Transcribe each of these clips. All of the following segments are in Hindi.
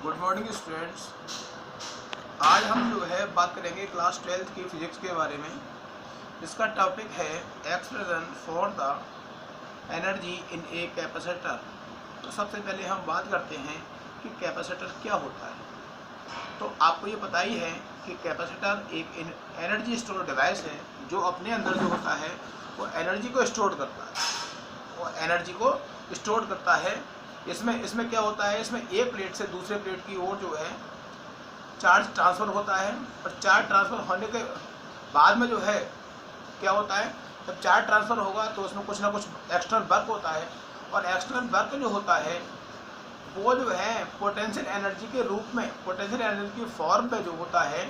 Good morning students. आज हम जो है बात करेंगे क्लास 12th की फिजिक्स के बारे में। इसका टॉपिक है expression for the energy in a capacitor. तो सबसे पहले हम बात करते हैं कि कैपेसिटर क्या होता है। तो आपको ये पता ही है कि कैपेसिटर एक एनर्जी स्टोर डिवाइस है जो अपने अंदर जो होता है वो एनर्जी को स्टोर करता है, वो एनर्जी को स्टोर करता है। इसमें क्या होता है, इसमें एक प्लेट से दूसरे प्लेट की ओर जो है चार्ज ट्रांसफ़र होता है, और चार्ज ट्रांसफ़र होने के बाद में जो है क्या होता है, जब चार्ज ट्रांसफ़र होगा तो उसमें कुछ ना कुछ एक्सटर्नल वर्क होता है, और एक्सटर्नल वर्क जो होता है वो जो है पोटेंशियल एनर्जी के रूप में, पोटेंशियल एनर्जी की फॉर्म पे जो होता है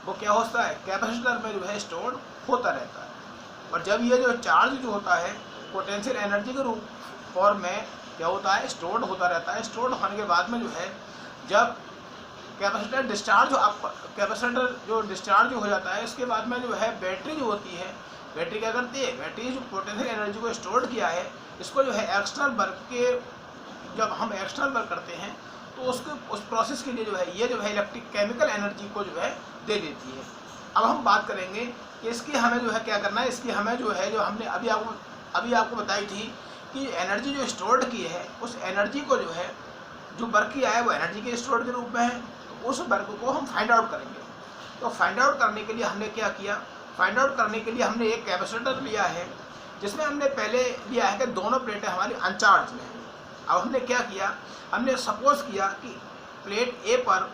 वो क्या होता है, कैपेसिटर में जो है स्टोर होता रहता है। और जब ये जो चार्ज जो होता है पोटेंशियल एनर्जी के रूप फॉर्म में क्या होता है, स्टोर्ड होता रहता है। स्टोर्ड होने के बाद में जो है जब कैपेसिटर डिस्चार्ज कैपेसिटर जो डिस्चार्ज हो जाता है, इसके बाद में जो है बैटरी जो होती है, बैटरी क्या करती है, बैटरी जो पोटेंशियल एनर्जी को स्टोर किया है इसको जो है एक्सटर्नल वर्क के, जब हम एक्सटर्नल वर्क करते हैं तो उस प्रोसेस के लिए जो है ये जो है इलेक्ट्रिक केमिकल एनर्जी को जो है दे देती है। अब हम बात करेंगे कि इसकी हमें जो है क्या करना है, इसकी हमें जो है जो हमने अभी आपको बताई थी कि एनर्जी जो स्टोर्ड की है उस एनर्जी को जो है जो वर्क किया है वो एनर्जी के स्टोर्ड के रूप में है, तो उस वर्क को हम फाइंड आउट करेंगे। तो फाइंड आउट करने के लिए हमने क्या किया, फाइंड आउट करने के लिए हमने एक कैपेसिटर लिया है जिसमें हमने पहले लिया है कि दोनों प्लेटें हमारी अनचार्ज में। अब हमने क्या किया, हमने सपोज किया कि प्लेट ए पर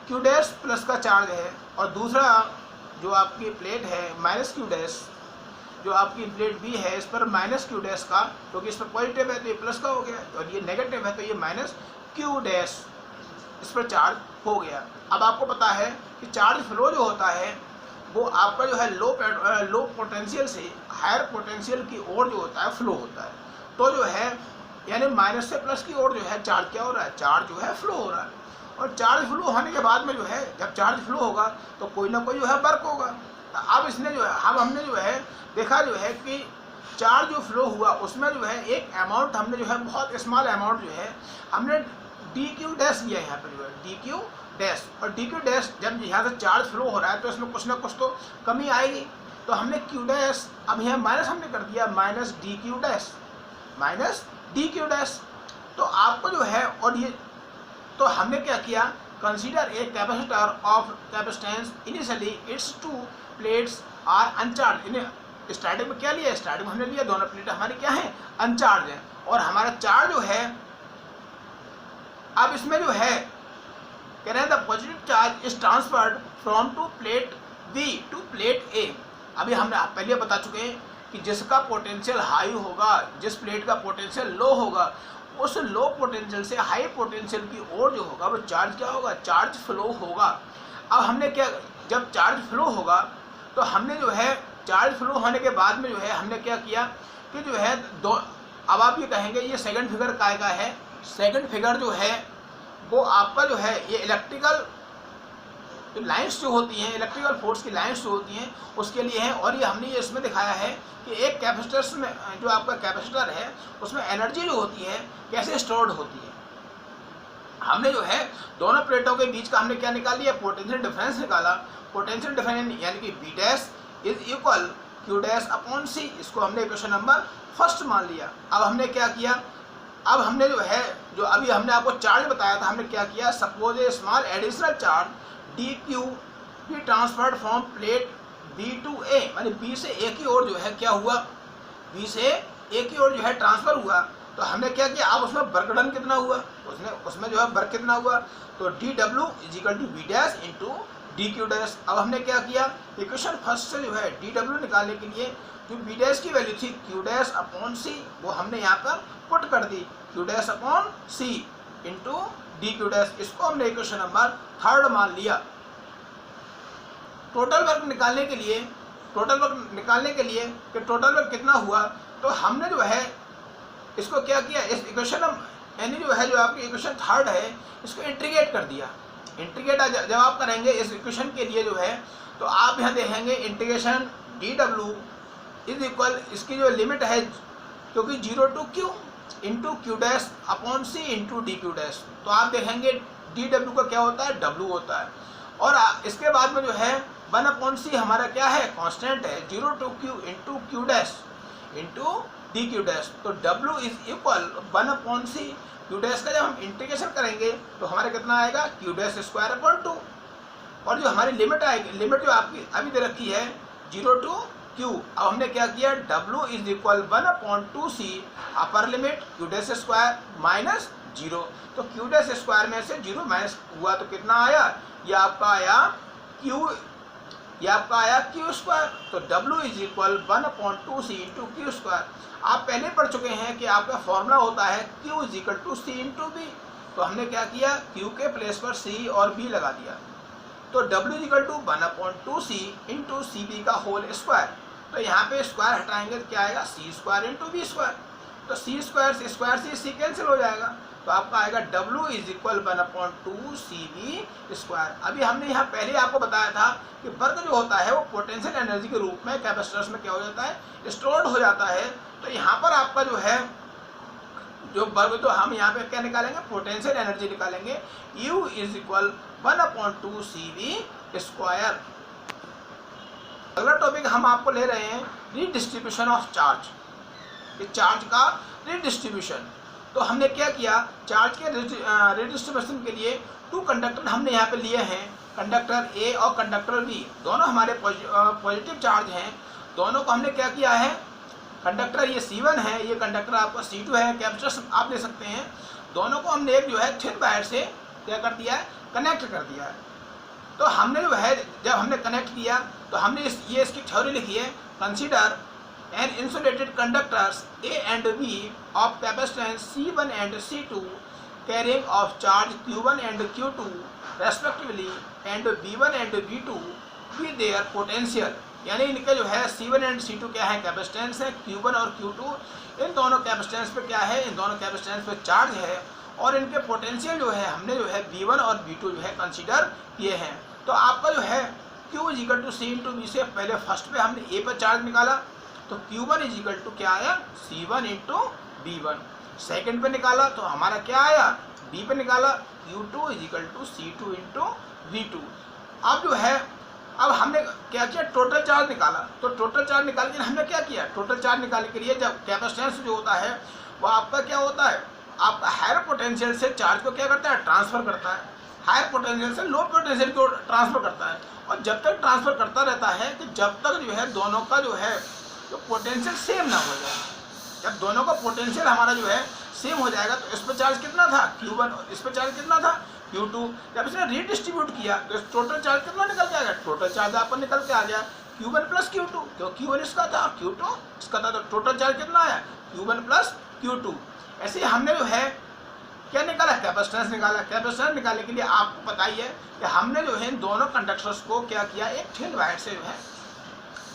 क्यू डैश प्लस का चार्ज है और दूसरा जो आपकी प्लेट है माइनस क्यू डैश, जो आपकी प्लेट बी है इस पर माइनस क्यू डैश का, क्योंकि इस पर पॉजिटिव है तो ये प्लस का हो गया, और ये नेगेटिव है तो ये माइनस क्यू डैश इस पर चार्ज हो गया। अब आपको पता है कि चार्ज फ्लो जो होता है वो आपका जो है लो पोटेंशियल से हायर पोटेंशियल की ओर जो होता है फ्लो होता है। तो जो है यानी माइनस से प्लस की ओर जो है चार्ज क्या हो रहा है, चार्ज जो है फ्लो हो रहा है। और चार्ज फ्लो होने के बाद में जो है जब चार्ज फ्लो होगा तो कोई ना कोई जो है वर्क होगा। अब इसने जो है हमने जो है देखा जो है कि चार्ज जो फ्लो हुआ उसमें जो है एक अमाउंट हमने जो है बहुत स्मॉल अमाउंट जो है हमने डी क्यू डैश लिया है यहाँ पर जो है डी क्यू डैश। और डी क्यू डैश जब यहाँ से चार्ज फ्लो हो रहा है तो इसमें कुछ ना कुछ तो कमी आएगी, तो हमने क्यू डैश अब यहाँ माइनस हमने कर दिया minus D Q dash, minus D Q dash. तो आपको जो है और ये तो हमने क्या किया, consider a capacitor of capacitance initially its two plates are uncharged. इन्हें स्टार्टिंग में क्या लिया, स्टार्टिंग में हमने लिया दोनों प्लेट हमारी क्या है, अनचार्ज है, और हमारा चार्ज जो है अब इसमें जो है कह रहे हैं the positive charge is transferred from to plate B to plate A. अभी हमने पहले बता चुके हैं कि जिसका पोटेंशियल हाई होगा, जिस प्लेट का पोटेंशियल लो होगा, उस लो पोटेंशियल से हाई पोटेंशियल की ओर जो होगा वो चार्ज क्या होगा, चार्ज फ्लो होगा। अब हमने क्या, जब चार्ज फ्लो होगा तो हमने जो है चार्ज फ्लो होने के बाद में जो है हमने क्या किया कि जो है अब आप ये कहेंगे ये सेकंड फिगर काय का है, सेकंड फिगर जो है वो आपका जो है ये इलेक्ट्रिकल लाइंस जो होती हैं, इलेक्ट्रिकल फोर्स की लाइंस जो होती हैं उसके लिए है। और ये हमने ये इसमें दिखाया है कि एक कैपेसिटर में जो आपका कैपेसिटर है उसमें एनर्जी जो होती है कैसे स्टोर्ड होती है। हमने जो है दोनों प्लेटों के बीच का हमने क्या निकाल लिया, पोटेंशियल डिफरेंस निकाला। पोटेंशियल डिफरेंस यानी कि B dash is equal Q dash upon C, इसको हमने क्वेश्चन नंबर फर्स्ट मान लिया। अब हमने क्या किया, अब हमने जो है जो अभी हमने आपको चार्ज बताया था हमने क्या किया, suppose a small additional charge D Q B transferred from plate B to A, मानी बी से ए की ओर जो है क्या हुआ, बी से ए की ओर जो है ट्रांसफर हुआ। तो हमने क्या किया, अब उसमें वर्क डन कितना हुआ, उसमें जो है वर्क कितना हुआ, तो D W is equal to B dash into D Q dash. अब हमने क्या किया, इक्वेशन फर्स्ट से जो है डी डब्ल्यू निकालने के लिए जो बी डैश की वैल्यू थी क्यू डैश अपॉन सी वो हमने यहाँ पर पुट कर दी, Q dash upon C into D Q dash, इसको हमने इक्वेशन नंबर थर्ड मान लिया। टोटल वर्क निकालने के लिए कि टोटल वर्क कितना हुआ, तो हमने जो है इसको क्या किया, इस इक्वेशन यानी जो है जो आपकी इक्वेशन थर्ड है इसको इंटीग्रेट कर दिया। इंटीग्रेट जब आप करेंगे इस इक्वेशन के लिए जो है तो आप यहाँ देखेंगे integration D W is equal, इसकी जो लिमिट है क्योंकि 0 to Q into Q dash upon C into D Q dash, तो आप देखेंगे डी डब्ल्यू का क्या होता है, डब्ल्यू होता है। और इसके बाद में जो है 1/c हमारा क्या है, कांस्टेंट है, 0 to q into Q dash into D Q dash. तो W is equal 1/c, Q dash का जब हम इंटीग्रेशन करेंगे तो हमारे कितना आएगा, क्यू डैश स्क्वायर अपॉन 2। और जो हमारी लिमिट आएगी, लिमिट जो आपकी अभी दे रखी है 0 to q, अब हमने क्या किया, w is equal 1/2c upper limit Q dash square minus 0। तो क्यू डैश स्क्वायर में से 0 माइनस हुआ तो कितना आया, ये आपका आया क्यू स्क्वायर। तो w is equal 1/2c into Q square. आप पहले पढ़ चुके हैं कि आपका फॉर्मूला होता है q is equal to c into B. तो हमने क्या किया, q के प्लेस पर c और b लगा दिया। तो w is equal to 1/2c into C B का होल स्क्वायर। तो यहाँ पे स्क्वायर हटाएंगे तो क्या आएगा, c square into B square. तो c स्क्वायर से स्क्वायर से c कैंसिल हो जाएगा, तो आपका आएगा w is equal 1/2cv square. अभी हमने यहाँ पहले आपको बताया था कि वर्क जो होता है वो पोटेंशियल एनर्जी के रूप में कैपेसिटर्स में क्या हो जाता है, स्टोर्ड हो जाता है। तो यहाँ पर आपका जो है जो वर्क, तो हम यहाँ पे क्या निकालेंगे, पोटेंशियल एनर्जी निकालेंगे, u is equal 1/2cv square. अगला टॉपिक हम आपको ले रहे हैं रीडिस्ट्रीब्यूशन ऑफ चार्ज, कि चार्ज का रीडिस्ट्रीब्यूशन। तो हमने क्या किया, चार्ज के रीडिस्ट्रीब्यूशन के लिए 2 कंडक्टर हमने यहाँ पे लिए हैं, कंडक्टर ए और कंडक्टर बी, दोनों हमारे पॉजिटिव चार्ज हैं। दोनों को हमने क्या किया है, कंडक्टर ये C1 है, ये कंडक्टर आपका C2 है, कैपेसिटर आप ले सकते हैं। दोनों को हमने एक जो है थिन वायर से क्या कर दिया है, कनेक्ट कर दिया है। तो हमने जो है जब हमने कनेक्ट किया तो हमने ये इसकी थ्योरी लिखी है, consider an insulated conductors A and B of capacitance C1 and C2 carrying of charge Q1 and Q2 respectively and B1 and B2 with their potential। यानी इनका जो है C1 and C2 क्या है, कैपेसिटेंस है, Q1 और Q2 इन दोनों कैपेसिटेंस पे क्या है, इन दोनों कैपेसिटेंस पे चार्ज है, और इनके पोटेंशियल जो है हमने जो है B1 और B2 जो है कंसीडर किए हैं। तो आपका जो है Q is equal to C into B से पहले फर्स्ट पे हमने A पर चार्ज निकाला, तो Q1 इज इक्वल टू क्या आया, C1 इंटू B1। सेकेंड पे निकाला तो हमारा क्या आया, B पे निकाला, Q2 is equal to C2 into V2। अब जो है अब हमने क्या किया, टोटल चार्ज निकाला। तो टोटल चार्ज निकाल के हमने क्या किया, टोटल चार्ज निकालने के लिए जब कैपेसिटेंस जो होता है वो आपका क्या होता है, आपका हायर पोटेंशियल से चार्ज को क्या करता है, ट्रांसफर करता है, हायर पोटेंशियल से लो पोटेंशियल को ट्रांसफर करता है। और जब तक ट्रांसफर करता रहता है कि जब तक जो है दोनों का जो है तो पोटेंशियल सेम ना हो जाए। जब दोनों का पोटेंशियल हमारा जो है सेम हो जाएगा तो इस पर चार्ज कितना था, Q1, और इस पर चार्ज कितना था, Q2। जब इसने रीडिस्ट्रीब्यूट किया तो टोटल चार्ज कितना निकल के आ गया, टोटल चार्ज आपको निकल के आ गया Q1 प्लस Q2, क्योंकि Q1 इसका था और Q2 इसका था, तो टोटल चार्ज कितना आया, Q1 प्लस Q2। ऐसे ही हमने जो है क्या निकाला, कैपेसिटेंस निकाला। कैपेसिटेंस निकालने के लिए आपको पता ही है कि हमने जो है इन दोनों कंडक्टर्स को क्या किया, एक थिन वायर से जो है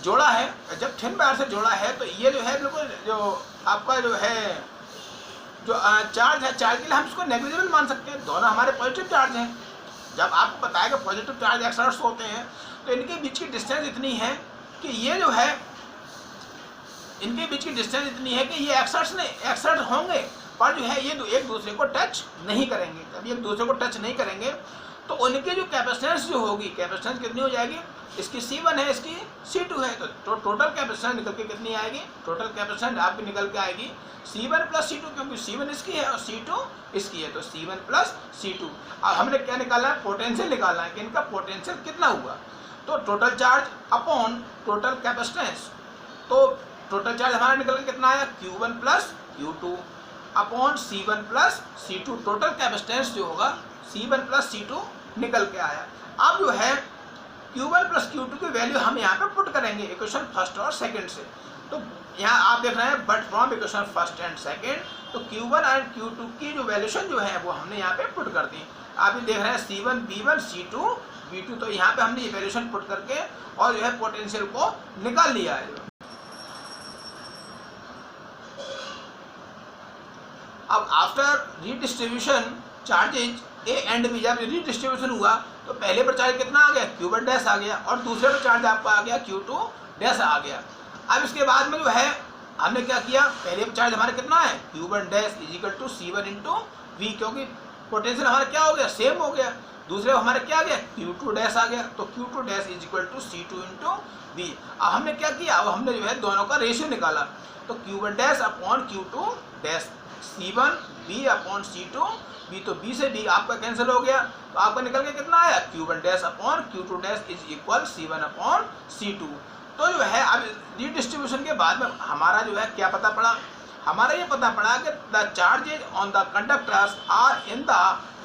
जोड़ा है। जब थिन वायर से जोड़ा है तो ये जो है बिल्कुल जो आपका जो है जो चार्ज है, चार्ज के लिए हम इसको नेग्लिजिबल मान सकते हैं, दोनों हमारे पॉजिटिव चार्ज हैं। जब आपको पता है कि पॉजिटिव चार्ज एक्सर्ट्स होते हैं तो इनके बीच की डिस्टेंस इतनी है कि ये जो है इनके बीच की डिस्टेंस इतनी है कि ये एक्सर्ट होंगे पर जो है ये एक दूसरे को टच नहीं करेंगे। जब ये एक दूसरे को टच नहीं करेंगे तो उनके जो कैपेसिटेंस जो होगी, कैपेसिटेंस कितनी हो जाएगी, इसकी C1 है, इसकी C2 है, तो टोटल कैपेसिटेंस निकल के कितनी आएगी, टोटल कैपेसिटेंस आपकी निकल के आएगी C1 प्लस C2, क्योंकि C1 इसकी है और C2 इसकी है, तो C1 प्लस C2। अब हमने क्या निकालना है, पोटेंशियल निकालना है कि इनका पोटेंशियल कितना हुआ। तो total charge upon total capacitance, तो टोटल चार्ज हमारा निकल के कितना आया, Q1 plus Q2 upon C1 plus C2। Total capacitance जो होगा C1 प्लस C2 निकल के आया। अब जो है Q1 प्लस Q2 की वैल्यू हम यहाँ पे पुट करेंगे इक्वेशन फर्स्ट और सेकंड से। तो यहाँ आप देख रहे हैं but from equation first and second, तो Q1 एंड Q2 की जो वैल्यूशन जो है वो हमने यहाँ पे पुट कर दी। आप ये देख रहे हैं C1 B1 C2 B2, तो यहाँ पे हमने ये वैल्यूशन पुट करके और जो है पोटेंशियल को निकाल लिया है। अब after redistribution charges A and B, जब रीडिस्ट्रीब्यूशन हुआ तो पहले पर चार्ज कितना आ गया, Q1 डैश आ गया, और दूसरे पर चार्ज आपका आ गया Q2 डैश आ गया। अब इसके बाद में जो है हमने क्या किया, पहले पर चार्ज हमारा कितना है, Q1 dash is equal to C1 into V, क्योंकि पोटेंशियल हमारा क्या हो गया, सेम हो गया। दूसरे हमारे क्या आ गया, Q2 डैश आ गया, तो Q2 dash is equal to C2 into B. अब हमने क्या किया, अब हमने जो है दोनों का रेशियो निकाला, तो Q1 dash upon Q2 dash C1 B upon C2 B, तो B से B आपका कैंसिल हो गया, तो आपका निकल के कितना आया, Q1 dash upon Q2 dash is equal C1 upon C2। तो जो है अब रीडिस्ट्रीब्यूशन के बाद में हमारा जो है क्या पता पड़ा, हमारा ये पता पड़ा कि the charges on the conductors are in the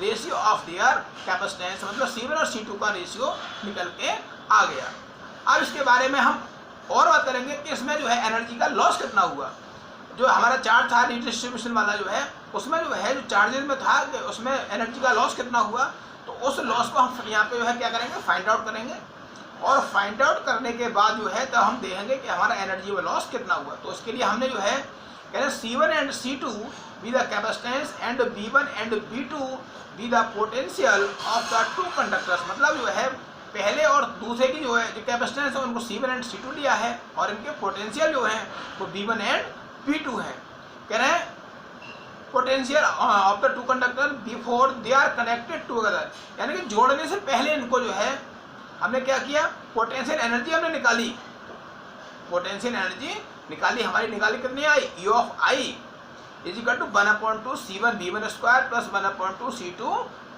ratio of their capacitance, मतलब C1 और C2 का रेशियो निकल के आ गया। अब इसके बारे में हम और बात करेंगे कि इसमें जो है एनर्जी का लॉस कितना हुआ। जो हमारा चार्ज था रीडिस्ट्रीब्यूशन वाला जो है, उसमें जो है जो चार्जेज में था कि उसमें एनर्जी का लॉस कितना हुआ, तो उस लॉस को हम यहाँ पे जो है क्या करेंगे, फाइंड आउट करेंगे। और फाइंड आउट करने के बाद जो है तो हम देखेंगे कि हमारा एनर्जी में लॉस कितना हुआ। तो उसके लिए हमने जो है कह रहे C1 and C2 be the capacitance and B1 and B2 be the potential of the two conductors, मतलब जो है पहले और दूसरे की जो है जो कैपेसिटेंस है उनको C1 एंड C2 लिया है, और इनके पोटेंशियल जो है वो B1 एंड B2 है। कह रहे हैं potential of the two conductor before they are connected together, यानी कि जोड़ने से पहले इनको जो है हमने क्या किया, पोटेंशियल एनर्जी हमने निकाली, पोटेंशियल एनर्जी निकाली, हमारी निकाली कितनी आई, U of I is equal to 1/2 C1 B1 square plus 1/2 C2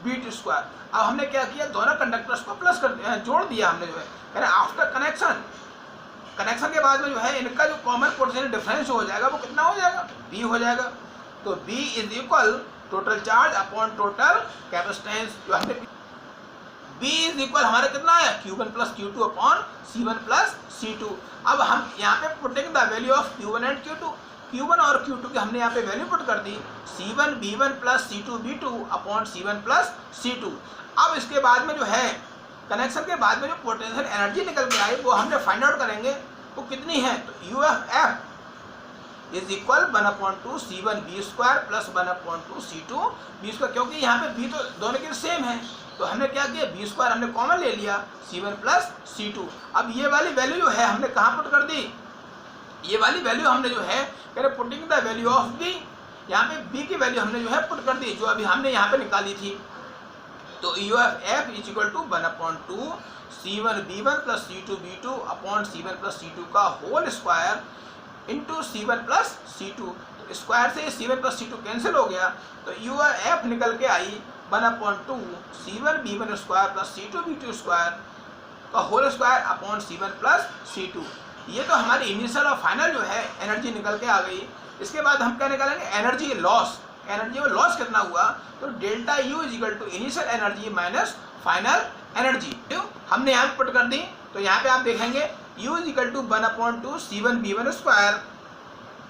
B2 square. अब हमने क्या किया, दोनों कंडक्टर्स को प्लस कर जोड़ दिया हमने जो है, कह रहे आफ्टर कनेक्शन के बाद में जो है इनका जो कॉमन पोटेंशियल डिफरेंस हो जाएगा वो कितना हो जाएगा, B हो जाएगा। तो B is equal total charge upon total capacitance, जो हमने B इज इक्वल हमारा कितना है, Q1 plus Q2 upon C1 plus C2। अब हम यहाँ पे putting the value of Q1 and Q1 और Q2 की हमने यहाँ पे वैल्यू पुट कर दी, C1 B1 plus C2 B2 upon C1 plus C2। अब इसके बाद में जो है कनेक्शन के बाद में जो पोटेंशियल एनर्जी निकल के आई वो हमने फाइंड आउट करेंगे वो कितनी है, तो UF is equal 1/2 C1 B square plus 1/2 C2 B square, क्योंकि यहाँ पे B तो दोनों के सेम है, तो हमने क्या किया, B स्क्वायर हमने कॉमन ले लिया, C1 प्लस C2। अब ये वाली वैल्यू जो है हमने कहाँ पुट कर दी, ये वाली वैल्यू हमने जो है कह रहे putting the value of B, यहाँ पे B की वैल्यू हमने जो है पुट कर दी जो अभी हमने यहाँ पे निकाली थी। तो UF is equal to 1/2 C1 B1 plus C2 B2 upon C1 plus C2 का whole square into C1 plus C2। तो स्क्वायर से C1 प्लस C2 कैंसिल हो गया, तो UF निकल के आई 1/2 C1 B1 square plus C2 B2 square का whole square upon C1 plus C2। ये तो हमारी इनिशियल और फाइनल जो है एनर्जी निकल के आ गई। इसके बाद हम क्या निकालेंगे, एनर्जी लॉस। एनर्जी में लॉस कितना हुआ, तो delta U is equal to initial energy minus final energy, हमने यहाँ पे पुट कर दी। तो यहाँ पे आप देखेंगे U is equal to 1/2 C1 B1 square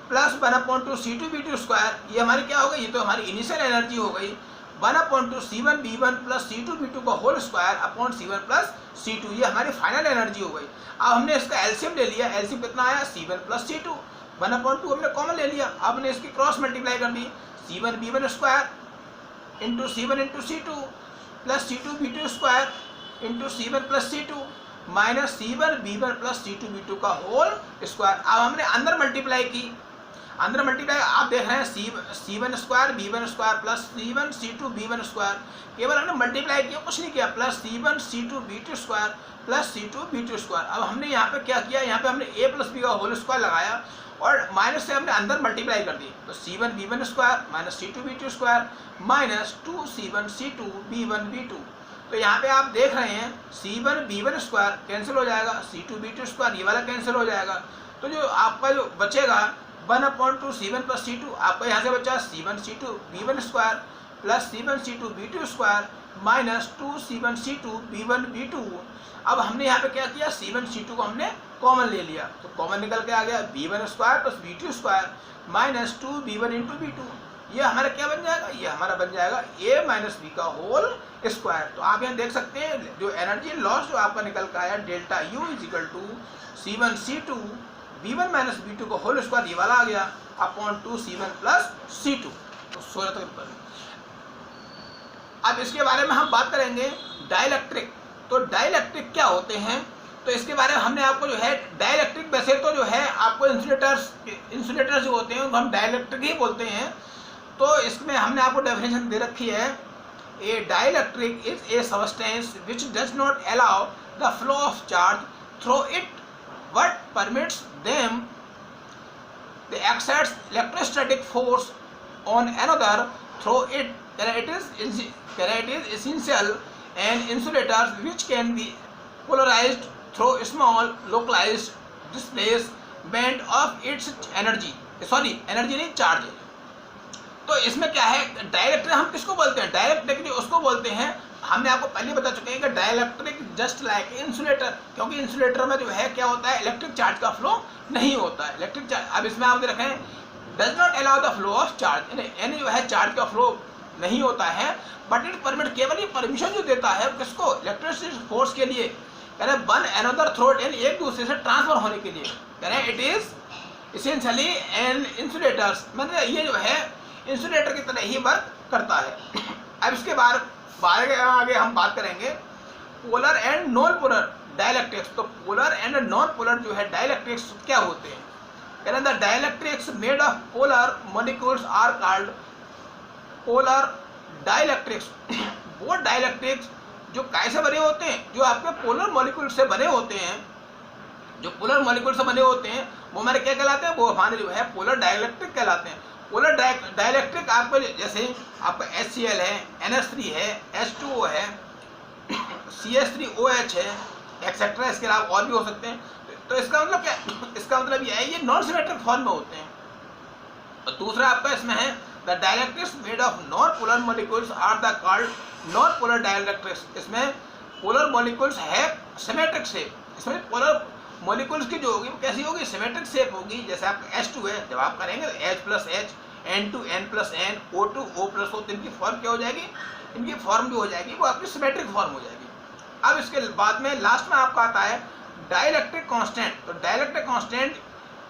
plus 1/2 C2 B2 square, ये हमारी क्या हो गई, ये तो हमारी इनिशियल एनर्जी हो गई। 1/2 C1 B1 plus C2 B2 का whole square upon C1 plus C2, ये हमारी फाइनल एनर्जी हो गई। अब हमने इसका एलसीएम ले लिया, एलसीएम कितना आया, C1 प्लस C2, 1/2 हमने कॉमन ले लिया। अब हमने इसकी क्रॉस मल्टीप्लाई कर दी, C1 B1 square into C1 into C2 plus C2 B2 square into C1 plus C2 minus C1 B1 plus C2 B2 का होल स्क्वायर। अब हमने अंदर मल्टीप्लाई की, अंदर मल्टीप्लाई आप देख रहे हैं C1 square B1 square plus C1 C2 B1 square, केवल हमने मल्टीप्लाई किया, कुछ नहीं किया, plus C1 C2 B2 square plus C2 B2 square. अब हमने यहाँ पे क्या किया, यहाँ पे हमने A प्लस B का होल स्क्वायर लगाया और माइनस से हमने अंदर मल्टीप्लाई कर दी, तो C1 B1 square minus C2 B2 square minus 2C1 C2 B1 B2। तो यहाँ पे आप देख रहे हैं C1 B1 स्क्वायर कैंसिल हो जाएगा, C2 B2 स्क्वायर ये वाला कैंसिल हो जाएगा, तो जो आपका जो बचेगा 1/2 C1 प्लस C2, आपका यहाँ से बचा C1 C2 B1 square plus C1 C2 B2 square minus 2C1 C2 B1 B2। अब हमने यहाँ पे क्या किया, C1 C2 को हमने कॉमन ले लिया, तो कॉमन निकल के आ गया B1 square plus B2 square minus 2B1 into B2। ये हमारा क्या बन जाएगा, ये हमारा बन जाएगा A माइनस B का होल स्क्वायर। तो आप यहाँ देख सकते हैं जो एनर्जी लॉस जो आपका निकल के आया delta U is equal to C1 C2 B1 minus B2 का होल स्क्वायर, ये वाला आ गया अपॉन 2C1 प्लस C2। तो 16 तक। अब इसके बारे में हम बात करेंगे डाइलेक्ट्रिक। तो डाइलेक्ट्रिक क्या होते हैं, तो इसके बारे में हमने आपको जो है डाइलेक्ट्रिक, वैसे तो जो है आपको इंसुलेटर्स जो होते हैं उनको हम डाइलेक्ट्रिक ही बोलते हैं। तो इसमें हमने आपको डेफिनेशन दे रखी है A dielectric is a substance which does not allow the flow of charge through it, but permits them. They exerts electrostatic force on another through it. It is essential and insulators which can be polarized through small localized displacement of its energy. Energy नहीं, चार्ज है। तो इसमें क्या है, डाइलेक्ट्रिक हम किसको बोलते हैं? डाइलेक्ट्रिक उसको बोलते हैं, हमने आपको पहले बता चुके हैं कि डाइलेक्ट्रिक जस्ट लाइक इंसुलेटर, क्योंकि इंसुलेटर में जो है क्या होता है, इलेक्ट्रिक चार्ज का फ्लो नहीं होता है। इलेक्ट्रिक चार्ज, अब इसमें आप रखें does not allow the flow of charge, यानी जो है चार्ज का फ्लो नहीं होता है, बट इट परमिट, केवल ये परमिशन जो देता है किसको, इलेक्ट्रिसिटी फोर्स के लिए, कह रहे वन अनदर थ्रोट, यानी एक दूसरे से ट्रांसफर होने के लिए, कह रहे it is essentially an insulators, मतलब ये जो है इंसुलेटर की तरह ही वर्क करता है। अब इसके बाद आगे हम बात करेंगे polar and non polar dielectrics. तो पोलर एंड नॉन पोलर जो है डाइलेक्ट्रिक्स क्या होते हैं? कहना the dielectrics made of polar molecules are called polar dielectrics. वो डाइलेक्ट्रिक्स जो कैसे बने होते हैं, जो आपके पोलर मॉलिक्यूल से बने होते हैं, जो पोलर मॉलिक्यूल से बने होते हैं वो हमारे क्या कहलाते हैं, वो हमारे जो है पोलर डाइलेक्ट्रिक कहलाते हैं। पोलर डाइलेक्ट्रिक आपको जैसे आपका HCl है, NH3 है, H2O है, CH3OH है, एक्सेट्रा, इसके अलावा और भी हो सकते हैं। तो इसका मतलब क्या, इसका मतलब यह है ये नॉन सिमेट्रिक फॉर्म में होते हैं। और दूसरा आपका इसमें है the dielectrics made of non polar molecules are the called non polar dielectrics. इसमें पोलर मॉलिक्यूल्स है सिमेट्रिक शेप, इसमें पोलर मॉलिक्यूल्स की जो होगी वो कैसी होगी, सिमेट्रिक शेप होगी। जैसे आपका H2 है, जब आप करेंगे H+H, N2N+N, O2O+O, तो इनकी फॉर्म क्या हो जाएगी, इनकी फॉर्म जो हो जाएगी वो आपकी सिमेट्रिक फॉर्म हो जाएगी। अब इसके बाद में लास्ट में आपका आता है डाइलेक्ट्रिक कांस्टेंट। तो डाइलेक्ट्रिक कांस्टेंट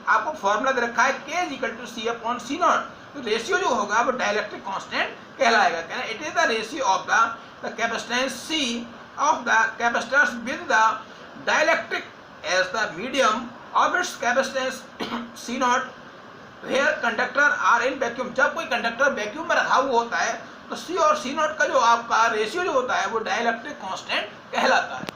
आपको फॉर्मूला दे रखा है K=C/C0। तो रेशियो जो होगा वो डाइलेक्ट्रिक कांस्टेंट कहलाएगा। कहना it is the ratio of the capacitance C of the capacitors with the dielectric as the medium of its capacitance C0 where conductor are in vacuum। जब कोई कंडक्टर वैक्यूम में रखा हुआ होता है तो C और C0 का जो आपका रेशियो जो होता है वो डाइलेक्ट्रिक कांस्टेंट कहलाता है।